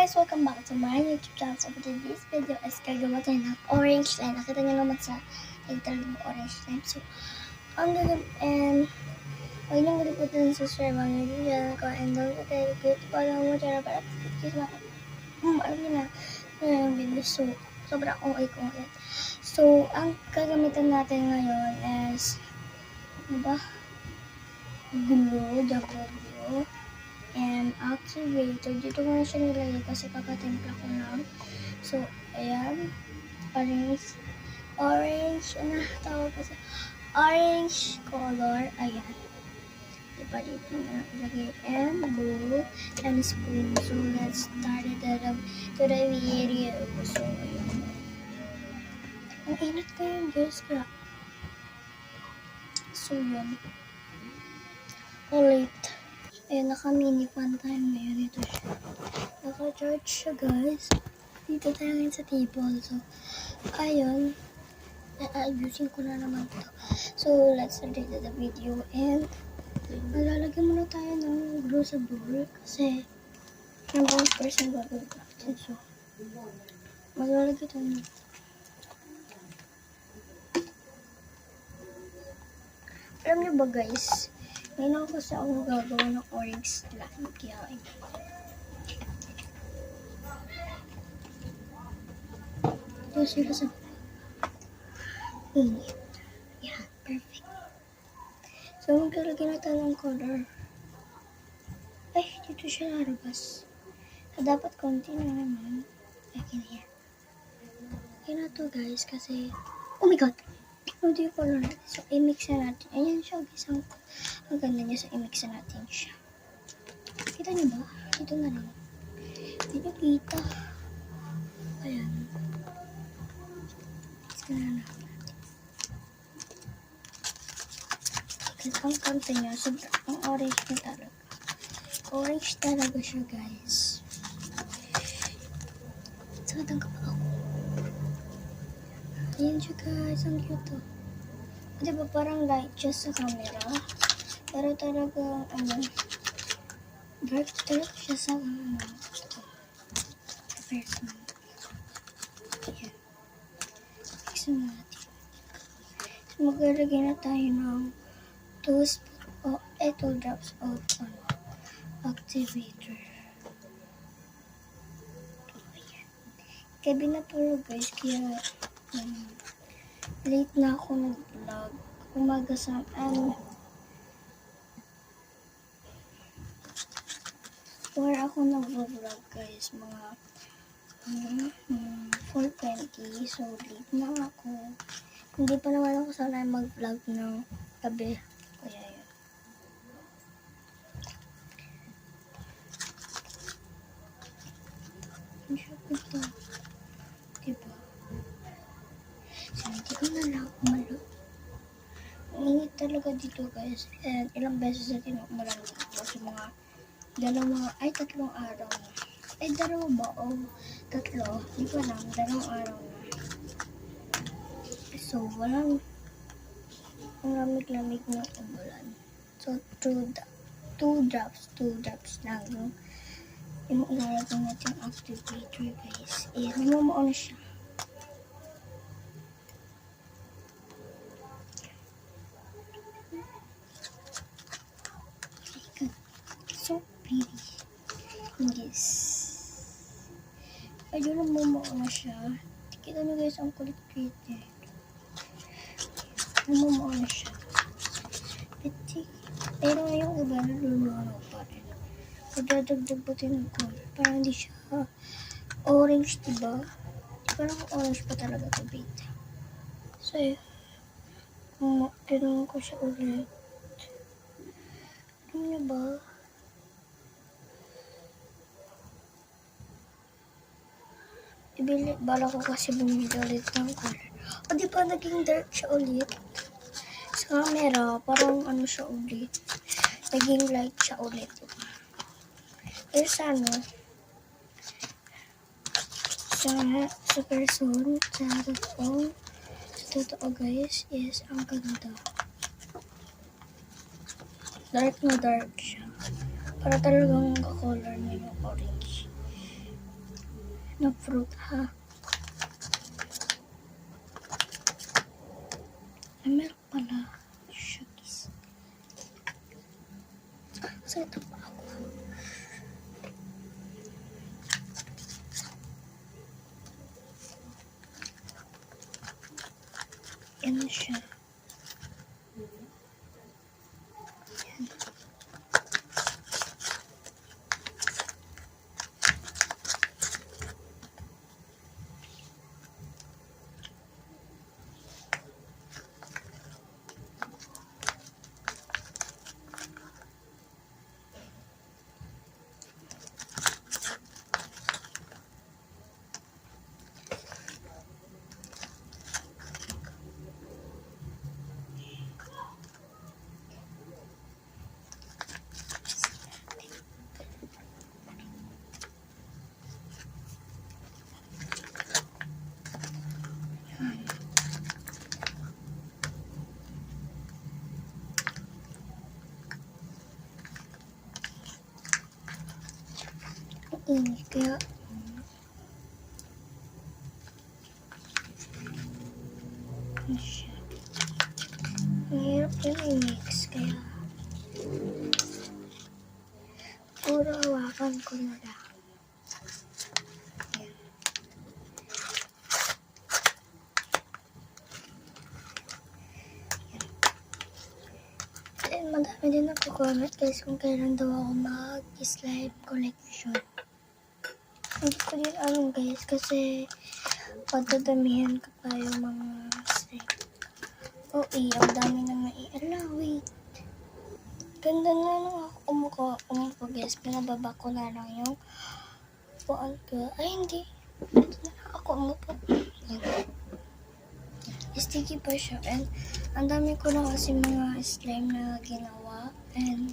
guys, welcome back to my YouTube channel. So for today's video is gagawa tayo ng orange slime. Nakita nyo naman sa title ng orange slime. So, ang gagawin, and huwag niyong kalimutan sa subscribe ang YouTube channel ko. And don't forget to follow mo channel para update mga alam niyo na yung video. So, sobrang okay ko ulit. So, ang gagamitan natin ngayon is, diba? Glue, double glue. And activator, dito ko na siya nilagay kasi kakatimpla ko lang. So, ayan, orange, ano tawag kasi, orange color, ayan. Diba dito na ilagay, and glue, and spoon. So, let's start it to the video. So, ayan. Ang init ko yun, guys, kaya. So, yun. Ulit. Ayan, naka-mini fan time ngayon. Ito siya. Naka-charge siya, guys. Dito tayo ngayon sa table. So, ayun. Ayusin ko na naman ito. So, let's start the video. And, malalagyan muna tayo ng glue sa board. Kasi, number 1% gagawin natin. So, malalagyan tayo nito. Alam niyo ba, guys? Ngayon kasi ako gagawa ng orange slime. Kaya ito sila sa init. Yeah, perfect. So, maglalagay na tayo ng color. Ay, dito siya narabas. So, dapat konti na naman. Okay na yan. Okay na to, guys, kasi oh my god! Ito yung color natin. So, i-mix na natin. Ayan siya, guys. Ang ganda niya. So, i-mix na natin siya. Kita niyo ba? Dito na lang. Hindi niyo kita. Ayan. Mix na natin. Ang kanta niya. Ang orange niya talaga. Orange talaga siya, guys. Saan tangkap ako? Ayan siya, guys. Ang cute, oh. Diba parang light siya sa camera? Pero talagang, dark talaga siya sa, person. Ayan. Fix na natin. So, maglalagay na tayo ng 2 drops of, activator. Ayan. Gabi na pala, guys, kaya, late na ako nag-vlog. Umaga sa, or ako nag-vlog, guys, mga 4:20. So, late na ako. Hindi pa naman ako sana mag-vlog ng gabi. Kaya yun. Ang shock ito. Diba? So, hindi ko na lang umalo. Ang init talaga dito, guys. And ilang beses natin umulan dito. So, mga 3 araw na. Ay, 2 ba? O 3? Hindi ko alam. 2 araw na. So, walang lamig-lamig na umulan. So, 2 drops lang. Yung ilalagay natin yung activator, guys. Namumuo na siya. So pretty. Yes. Ayun, namumuo na siya. Kita nyo, guys, ang kulit-kulit niya. Namumuo na siya. Pero yung iba nalulunaw pa rin. Pagdadagdag po din ng color. Parang hindi siya orange, diba? Parang orange pa talaga ito, beta. So, tinanong ko siya ulit. Alam niyo ba? Bala ko kasi bumili ulit ng color. O, di ba naging dark siya ulit? Sa camera, parang siya ulit. Naging light siya ulit. Pero sa sa person, sa phone, sa totoo, guys, is ang ganda. Dark na dark siya. Para talagang color niya yung orange. na fruit ha. Ay, meron pala. Shugis. Salita pa ako. Yan siya. Yan. Ini kaya ano siya. Ang hirap yung i-mix kaya puro hawakan ko na lang. Ayan. Then madami din nagko-comment guys kung kailan daw ako mag-slime collection. Hindi ko din alam guys kasi padadamihan ka pa yung mga slime. Oh ang dami na maialaw. Wait. Ganda na nung ako umupo guys. Pinababa ko na lang yung puan ko. Ay hindi. Ito na lang ako umupo. Sticky pa siya. And ang dami ko na kasi mga slime na ginawa. And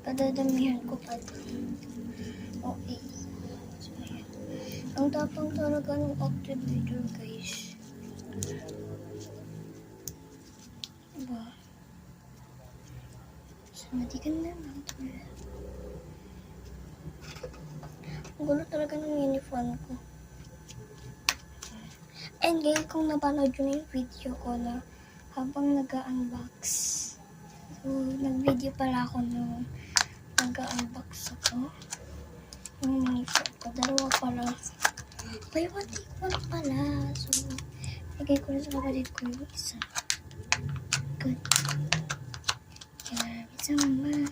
padadamihan ko pa din. Okay. Ang tapang talaga ng activator guys. Diba? So, matigan na lang ito. Ang gulo talaga ng uniform ko. And guys, kung napanood nyo na yung video ko na habang nag-unbox. So, nag-video pala ako nung nag-unbox ako. Yung uniform ko. Dalawa pala. Buy one take one pala. So, lagay ko na sa kapatid ko yung isa. Good. Yan. Isa naman.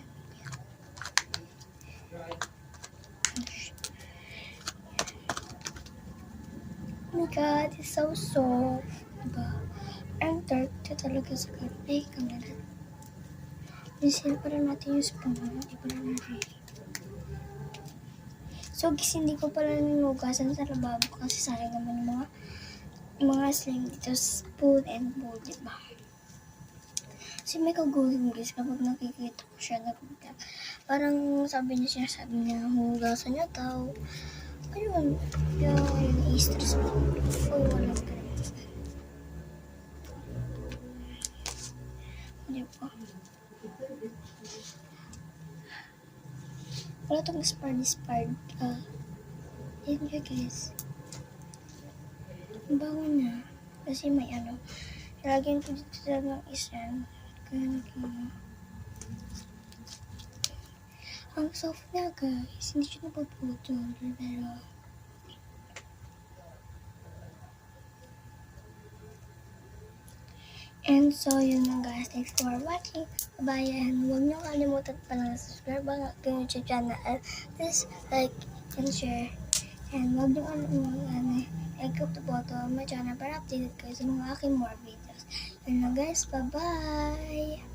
Oh my god, it's so soft. Diba? Ang dark na talaga sa kape. Kamera. Isil pa rin natin yung spoon. Hindi pa rin natin. So, hindi ko pala ninugasan sa lababo kasi sayang naman yung mga slime dito, spoon and bowl, diba? Kasi may kagutom guys kapag nakikita ko siya nagugap. Parang sabi niya, hugasan niya daw. Ayun, yung i-stress ko. Uy, walang ganun. Diba? Wala itong spard. Yan siya guys. Ang bango na. Kasi may ilagyan ko dito sa ng isa. Kaya ang soft na guys. Hindi siya napaputol. Pero and so, yun lang guys. Thanks for watching. Bye and huwag niyo kalimutan pala subscribe ang aking YouTube channel. Please like and share. And huwag niyo i-click the button on my channel para updated kayo sa mga aking more videos. Yun lang guys. Bye-bye!